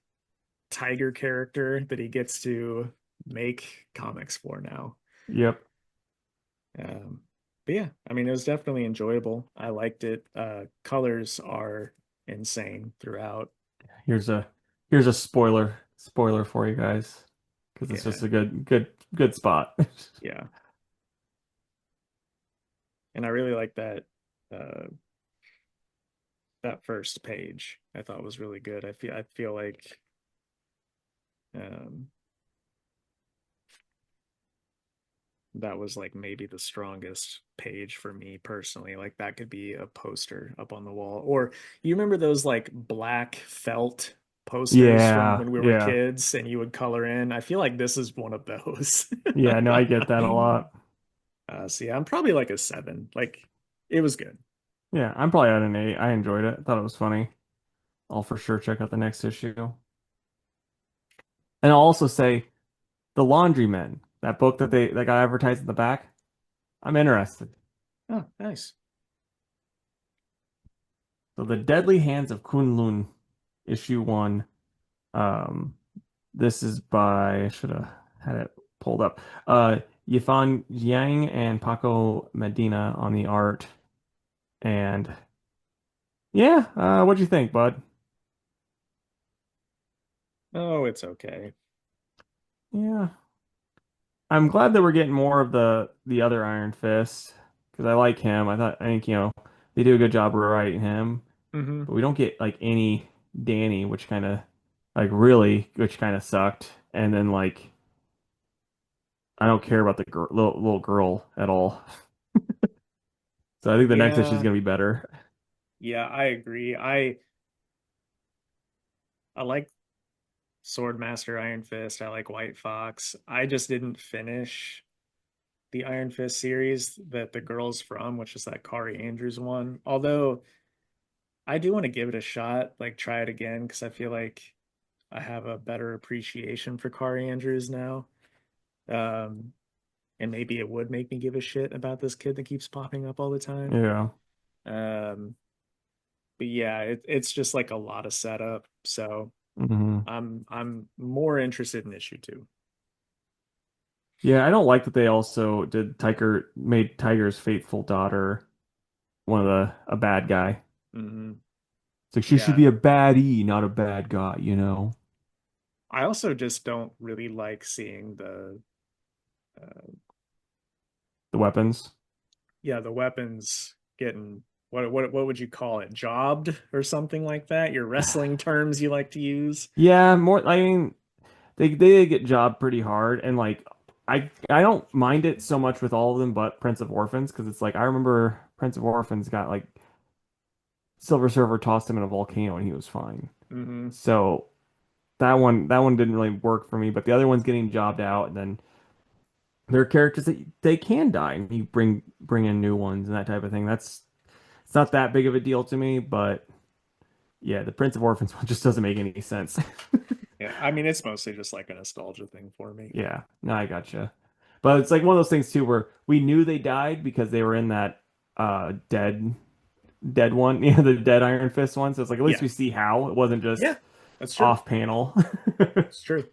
tiger character that he gets to make comics for now. Yep. Um, but yeah, I mean, it was definitely enjoyable. I liked it. Colors are insane throughout. Here's a here's a spoiler for you guys because it's Yeah, just a good spot. yeah, and I really like uh, that first page. I thought was really good. I feel like um, that was like maybe the strongest page for me personally. Like that could be a poster up on the wall. Or you remember those like black felt posters from Yeah, when we were yeah, kids and you would color in? I feel like this is one of those. yeah. No, I get that a lot. So yeah, I'm probably like a seven. Like it was good. Yeah, I'm probably at an eight. I enjoyed it. Thought it was funny. I'll for sure check out the next issue. And I'll also say The Laundrymen, that book that got advertised in the back. I'm interested. Oh, nice. So The Deadly Hands of Kunlun, issue one. Um, this is by I should have had it pulled up. Yifan Yang and Paco Medina on the art. And yeah, what'd you think, bud? Oh, it's okay. Yeah, I'm glad that we're getting more of the other Iron Fist because I like him. I think they do a good job of writing him, Hmm. but we don't get like any Danny, which kind of which kind of sucked. And then like I don't care about the little girl at all. So I think the next issue is Yeah, gonna be better. yeah, I agree. I like Swordmaster Iron Fist. I like White Fox. I just didn't finish the Iron Fist series that the girl's from, which is that Kari Andrews one. Although I do want to give it a shot, like try it again, because I feel like I have a better appreciation for Kari Andrews now. Um, and maybe it would make me give a shit about this kid that keeps popping up all the time. Yeah. Um, but yeah, it's just like a lot of setup. So Hmm. I'm more interested in issue two. Yeah, I don't like that they also did made Tiger's faithful daughter one of the a bad guy. Hmm. It's like she should Yeah. be a baddie, not a bad guy, you know? I also just don't really like seeing uh, The weapons. the weapons getting what would you call it? Jobbed or something like that? Your wrestling terms you like to use. Yeah, more. I mean, they get jobbed pretty hard, and like I don't mind it so much with all of them, but Prince of Orphans because it's like I remember Prince of Orphans got like Silver Surfer tossed him in a volcano and he was fine. Hmm. So that one didn't really work for me, but the other one's getting jobbed out, and then there are characters that they can die, and you bring in new ones and that type of thing. That's it's not that big of a deal to me, but yeah, the Prince of Orphans one just doesn't make any sense. Yeah, I mean, it's mostly just like a nostalgia thing for me. Yeah, no, I gotcha. But it's like one of those things too where we knew they died because they were in that dead one, yeah, the dead Iron Fist one. So it's like at least Yeah, we see how it wasn't yeah, just that's true. off panel. It's true.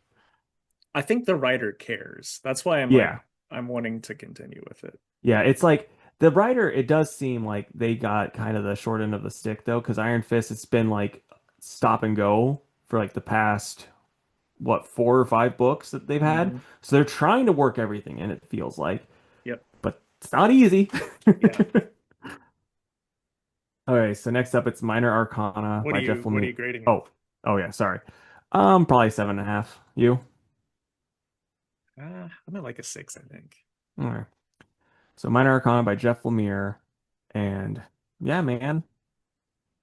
I think the writer cares. That's why I'm Yeah. like, I'm wanting to continue with it. Yeah, it's like the writer, it does seem like they got kind of the short end of the stick though, because Iron Fist, it's been like stop and go for like the past, what, 4 or 5 books that they've had. Hmm. So they're trying to work everything in, it feels like, Yep. but it's not easy. Yeah. All right, so next up, it's Minor Arcana by Jeff What are you Lemire. grading it? Oh, oh yeah, sorry. Probably 7.5. You? I'm at like a 6, I think. All right. So Minor Arcana by Jeff Lemire, and yeah, man.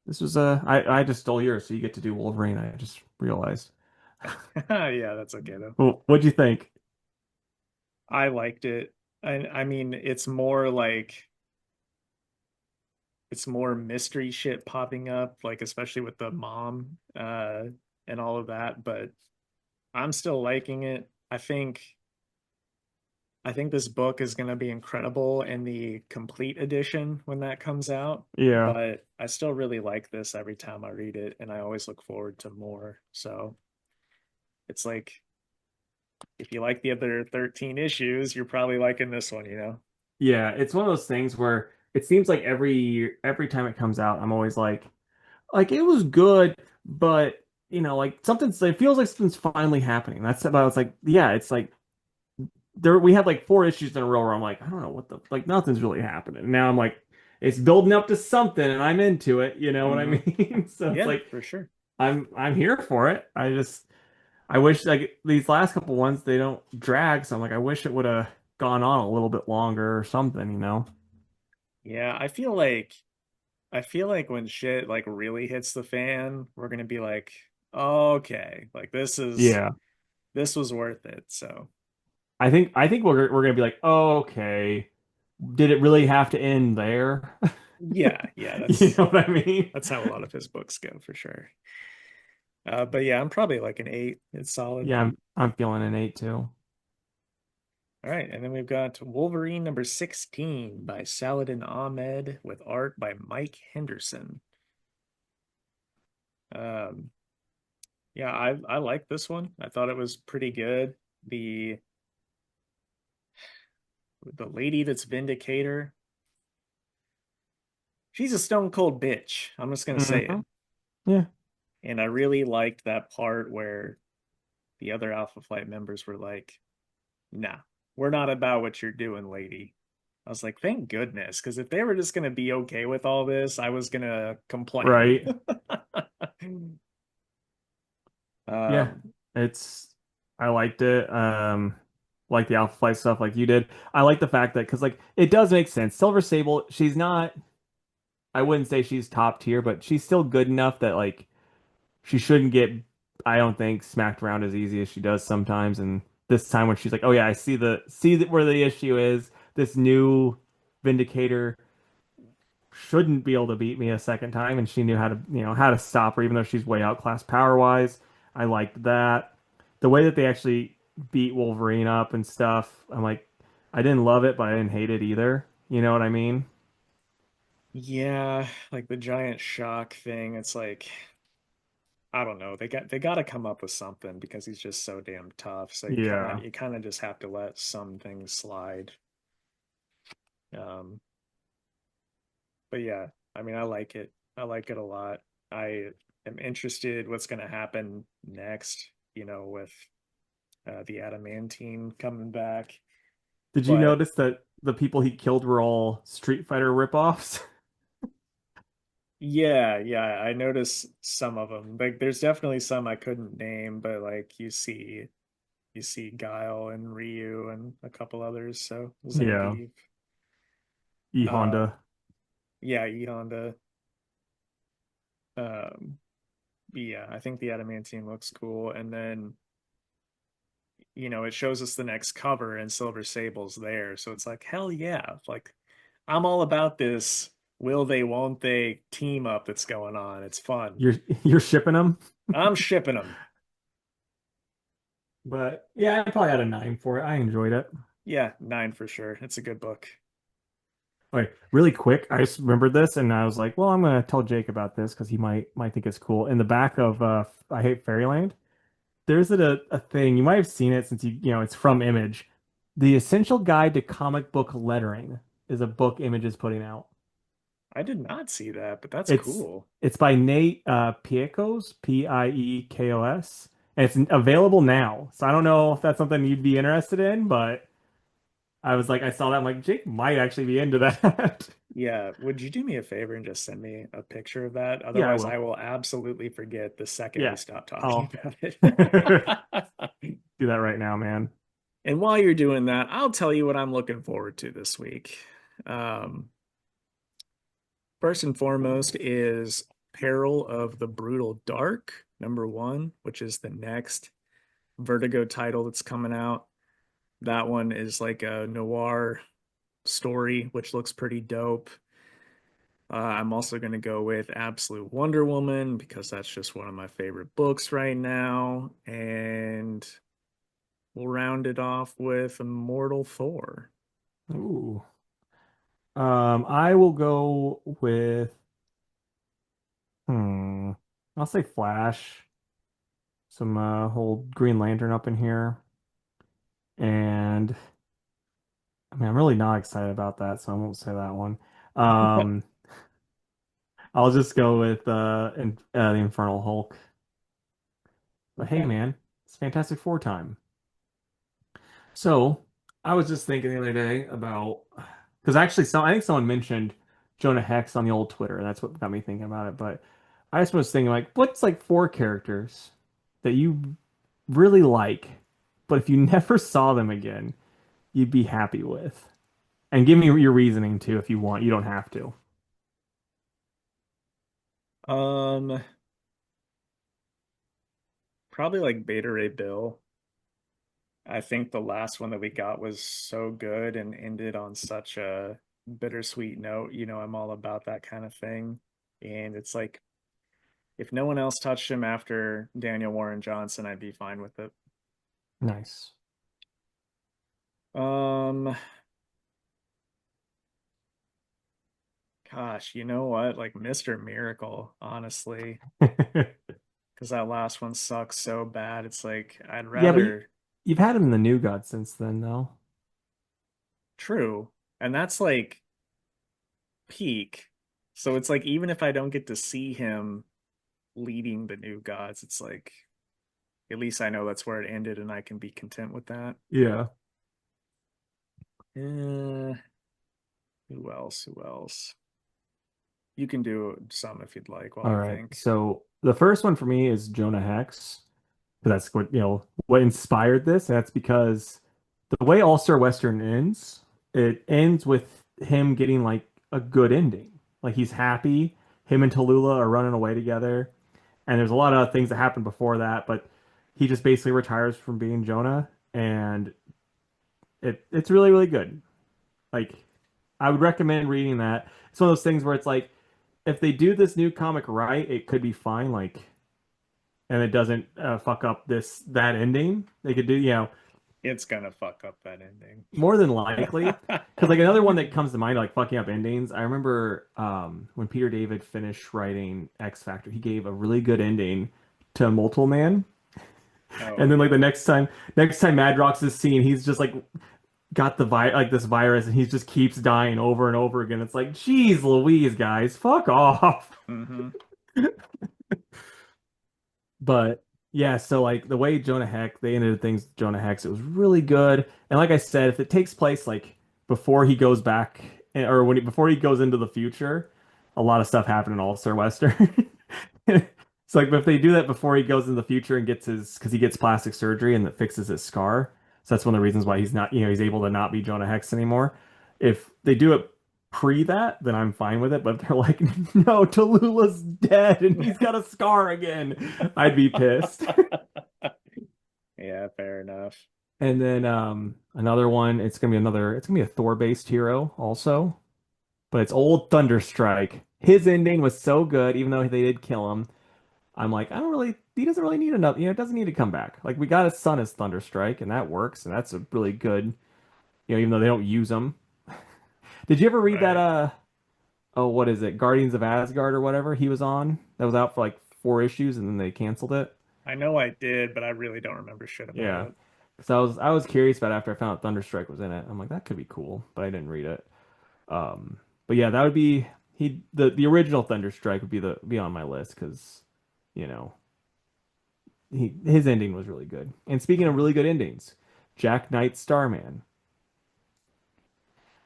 This was I just stole yours, so you get to do Wolverine. I just realized. Yeah, that's okay though. Well, what'd you think? I liked it. I mean, it's more mystery shit popping up, like especially with the mom and all of that, but I'm still liking it. I think this book is going to be incredible in the complete edition when that comes out, Yeah. but I still really like this every time I read it, and I always look forward to more. So it's like if you like the other 13 issues, you're probably liking this one, you know? Yeah, it's one of those things where it seems like every time it comes out, I'm always like it was good, but like something's it feels like something's finally happening. That's about it's like yeah, it's like there we had like 4 issues in a row where I'm like, I don't know what the like nothing's really happening. Now I'm like, it's building up to something and I'm into it, you know what I Hmm. mean? So it's Yeah, like for sure. I'm here for it. I wish like these last couple ones they don't drag, so I'm like I wish it would have gone on a little bit longer or something, you know? Yeah, I feel like when shit like really hits the fan, we're gonna be like, okay, like Yeah. this was worth it. So I think we're gonna be like, oh, okay, did it really have to end there? yeah, yeah, You know what I mean? that's how a lot of his books go for sure. But yeah, I'm probably like an 8. It's solid. Yeah, I'm feeling an 8 too. All right, and then we've got Wolverine number 16 by Saladin Ahmed with art by Mike Henderson. Um, yeah, I like this one. I thought it was pretty good. The the lady that's Vindicator, she's a stone cold bitch. I'm just gonna say Hmm. it. Yeah. And I really liked that part where the other Alpha Flight members were like, "Nah, we're not about what you're doing, lady." I was like, "Thank goodness," because if they were just gonna be okay with all this, I was gonna complain. Right. Yeah. Um, It's I liked it. Like the Alpha Flight stuff like you did. I like the fact that because like it does make sense. Silver Sable, she's not I wouldn't say she's top tier, but she's still good enough that like she shouldn't get, I don't think, smacked around as easy as she does sometimes. And this time when she's like, "Oh yeah, I see that where the issue is. This new Vindicator shouldn't be able to beat me a second time," and she knew how to, how to stop her, even though she's way outclassed power wise. I liked that. The way that they actually beat Wolverine up and stuff. I'm like, I didn't love it, but I didn't hate it either. You know what I mean? yeah, like the giant shock thing. It's like I don't know. They got to come up with something because he's just so damn tough. So Yeah. you kind of just have to let some things slide. Um, but yeah, I mean, I like it. I like it a lot. I am interested what's going to happen next, with the Adamantine coming back. Did you But notice that the people he killed were all Street Fighter ripoffs? yeah, yeah, I noticed some of them. Like, there's definitely some I couldn't name, but like you see. you see Guile and Ryu and a couple others. So Yeah, Zangief. E Um, Honda. yeah, E Honda. Um, yeah, I think the adamantine looks cool. And then, it shows us the next cover and Silver Sable's there. So it's like, hell yeah. Like, I'm all about this will they, won't they team up that's going on. It's fun. You're you're shipping them, I'm shipping them. but yeah, I probably had a 9 for it. I enjoyed it. Yeah, 9 for sure. It's a good book. Wait, really quick, I just remembered this, and I was like, well, I'm gonna tell Jake about this because he might think it's cool. In the back of I Hate Fairyland, there's a thing you might have seen it since it's from Image. The Essential Guide to Comic Book Lettering is a book Image is putting out. I did not see that, but that's It's cool. it's by Nate Piekos, Piekos, and it's available now. So I don't know if that's something you'd be interested in, but I was like, I saw that, I'm like, Jake might actually be into that. Yeah, would you do me a favor and just send me a picture of that? Yeah, I Otherwise, I will. will absolutely forget the second we Yeah, stop talking I'll about do it. that right now, man. And while you're doing that, I'll tell you what I'm looking forward to this week. Um, First and foremost is Peril of the Brutal Dark, #1, which is the next Vertigo title that's coming out. That one is like a noir story, which looks pretty dope. I'm also going to go with Absolute Wonder Woman because that's just one of my favorite books right now. And we'll round it off with Immortal Thor. Ooh. I will go with hmm. I'll say Flash. Some whole Green Lantern up in here. And I mean I'm really not excited about that, so I won't say that one. Um I'll just go with the Infernal Hulk. But hey Okay. man, it's Fantastic Four time. So I was just thinking the other day about because actually I think someone mentioned Jonah Hex on the old Twitter, and that's what got me thinking about it. But I just was thinking like, what's like 4 characters that you really like, but if you never saw them again, you'd be happy with? And give me your reasoning too if you want. You don't have to. Um, Probably like Beta Ray Bill. I think the last one that we got was so good and ended on such a bittersweet note. I'm all about that kind of thing. And it's like, if no one else touched him after Daniel Warren Johnson, I'd be fine with it. Nice. Um, Gosh, you know what? Like Mr. Miracle, honestly, because that last one sucks so bad. It's like, I'd Yeah, but rather you've had him in the New God since then, though. true. And that's like peak. So it's like, even if I don't get to see him leading the new gods, it's like, at least I know that's where it ended and I can be content with that. Yeah. Uh, who else? Who else? You can do some if you'd like while All I right. think. So the first one for me is Jonah Hex. That's what inspired this. That's because the way All-Star Western ends, it ends with him getting like a good ending. Like he's happy. Him and Tallulah are running away together. And there's a lot of things that happen before that, but he just basically retires from being Jonah, and it's really, really good. Like I would recommend reading that. It's one of those things where it's like if they do this new comic right, it could be fine. Like and it doesn't fuck up that ending. They could do, It's gonna fuck up that ending. more than likely. Because like another one that comes to mind, like fucking up endings. I remember when Peter David finished writing X Factor, he gave a really good ending to Multiple Man, and Oh then like the yeah. next time Madrox is seen, he's just like got this virus, and he just keeps dying over and over again. It's like, geez, Louise, guys, fuck off. Mm-hmm. But yeah, so like the way Jonah Hex, they ended things with Jonah Hex, it was really good. And like I said, if it takes place like before he goes back or before he goes into the future, a lot of stuff happened in All-Star Western. So like if they do that before he goes in the future and gets his because he gets plastic surgery and that fixes his scar. So that's one of the reasons why he's not, he's able to not be Jonah Hex anymore. If they do it pre that, then I'm fine with it. But if they're like, no, Tallulah's dead and he's got a scar again, I'd be pissed. Yeah, fair enough. And then another one, it's gonna be a Thor-based hero also, but it's old Thunderstrike. His ending was so good, even though they did kill him. I'm like, he doesn't really need another, it doesn't need to come back. Like we got his son as Thunderstrike, and that works, and that's a really good, even though they don't use him. Did you ever read that Right. oh, what is it? Guardians of Asgard or whatever he was on? That was out for like 4 issues and then they canceled it. I know I did, but I really don't remember shit about Yeah. it. So I was curious about it after I found out Thunderstrike was in it. I'm like, that could be cool, but I didn't read it. Um, but yeah, that would be the original Thunderstrike would be on my list because, you know, his ending was really good. And speaking of Mhm. really good endings, Jack Knight Starman.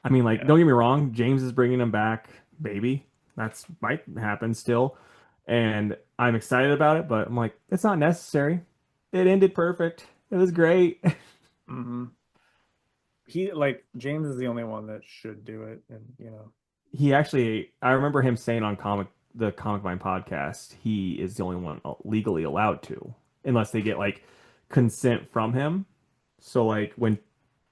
I mean, like, Yeah. don't get me wrong, James is bringing him back, baby. That's might happen still, and I'm excited about it. But I'm like, it's not necessary. It ended perfect. It was great. Hmm. He like James is the only one that should do it, and He actually, I remember him saying on the Comic Mind podcast, he is the only one legally allowed to, unless they get like consent from him. So like when,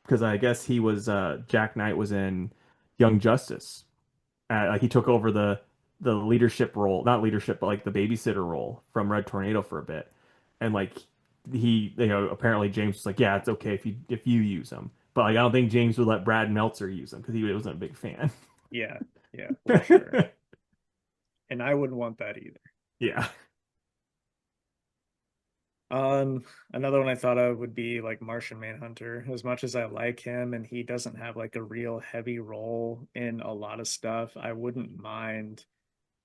because I guess he was Jack Knight was in Young Justice. Like he took over the leadership role, not leadership, but like the babysitter role from Red Tornado for a bit, and like apparently James was like, yeah, it's okay if you use him, but like I don't think James would let Brad Meltzer use him because he wasn't a big fan. yeah, yeah, for sure. And I wouldn't want that either. Yeah. Um, Another one I thought of would be like Martian Manhunter. As much as I like him and he doesn't have like a real heavy role in a lot of stuff, I wouldn't mind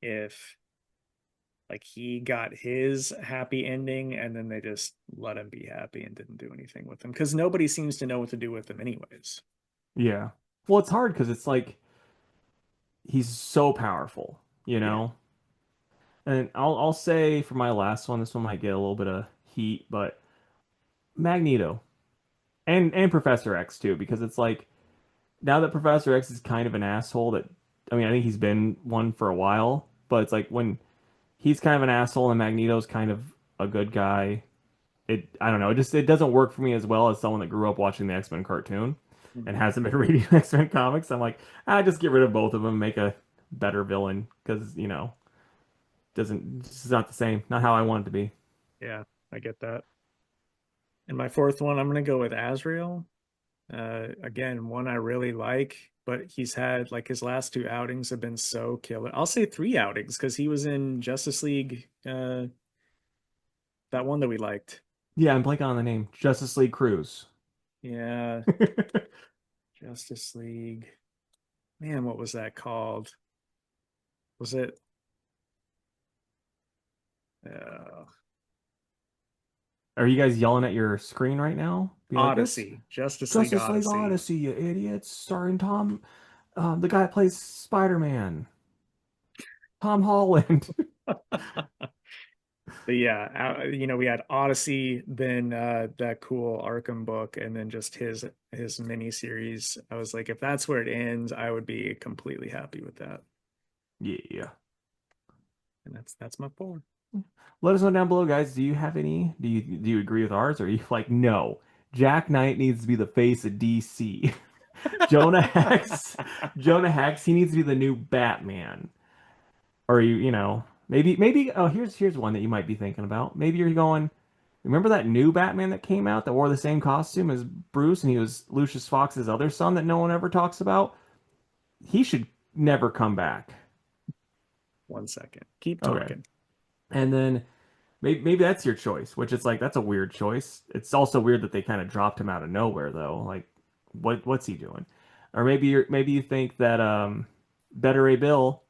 if like he got his happy ending and then they just let him be happy and didn't do anything with him because nobody seems to know what to do with him anyways. Yeah. Well, it's hard because it's like he's so powerful, you Yeah. know? And I'll say for my last one, this one might get a little bit of heat, but Magneto and Professor X too, because it's like now that Professor X is kind of an asshole that I mean, I think he's been one for a while, but it's like when he's kind of an asshole and Magneto's kind of a good guy, I don't know, it doesn't work for me as well as someone that grew up watching the X-Men cartoon and Mhm. hasn't been reading X-Men comics. I'm like, just get rid of both of them, make a better villain because, doesn't it's not the same, not how I want it to be. Yeah, I get that. And my fourth one, I'm gonna go with Azrael. Again, one I really like, but he's had like his last two outings have been so killer. I'll say three outings because he was in Justice League, that one that we liked. Yeah, I'm blanking on the name. Justice League Cruise. Yeah, Justice League. Man, what was that called? Was it uh, Are you guys yelling at your screen right now? Be like, it's Odyssey? Justice League Justice League Odyssey. Odyssey, you idiots, starring the guy that plays Spider-Man, Tom Holland. But yeah, we had Odyssey, then that cool Arkham book, and then just his mini series. I was like, if that's where it ends, I would be completely happy with that. Yeah. And that's my four. Let us know down below, guys. Do you have any? Do you agree with ours? Or are you like, no, Jack Knight needs to be the face of DC. Jonah Hex, Jonah Hex, he needs to be the new Batman. Or maybe oh here's one that you might be thinking about. Maybe you're going, remember that new Batman that came out that wore the same costume as Bruce and he was Lucius Fox's other son that no one ever talks about? He should never come back. 1 second. Keep Okay. talking. And then maybe that's your choice, which it's like that's a weird choice. It's also weird that they kind of dropped him out of nowhere though. Like what's he doing? Or maybe you think that Better Ray Bill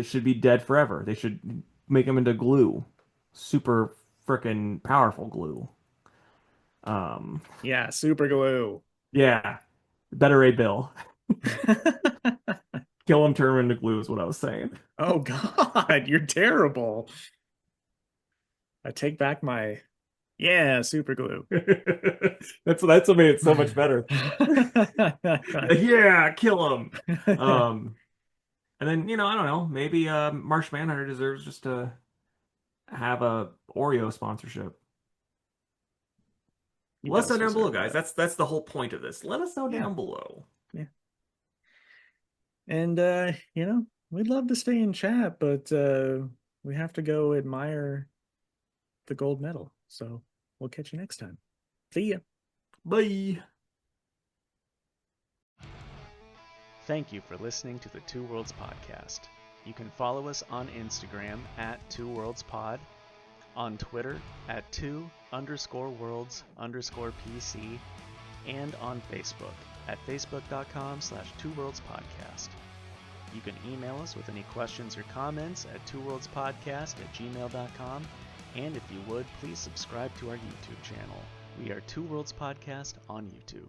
should be dead forever. They should make him into glue. Super freaking powerful glue. Um Yeah, super glue. yeah. Better Ray Bill. Kill him, turn him into glue is what I was saying. Oh God, you're terrible. I take back my super glue. That's what made it so much better. Yeah, kill him. Um, and then I don't know, maybe Marsh Manhunter deserves just to have a Oreo sponsorship. He Let us does know down below, deserve guys. that. That's the whole point of this. Let us know Yeah, down below. yeah. And we'd love to stay in chat, but we have to go admire the gold medal. So we'll catch you next time. See ya. Bye. Thank you for listening to the Two Worlds Podcast. You can follow us on Instagram at Two Worlds Pod, on Twitter at 2_worlds_PC, and on Facebook at facebook.com/twoworldspodcast. You can email us with any questions or comments at twoworldspodcast@gmail.com, and if you would, please subscribe to our YouTube channel. We are Two Worlds Podcast on YouTube.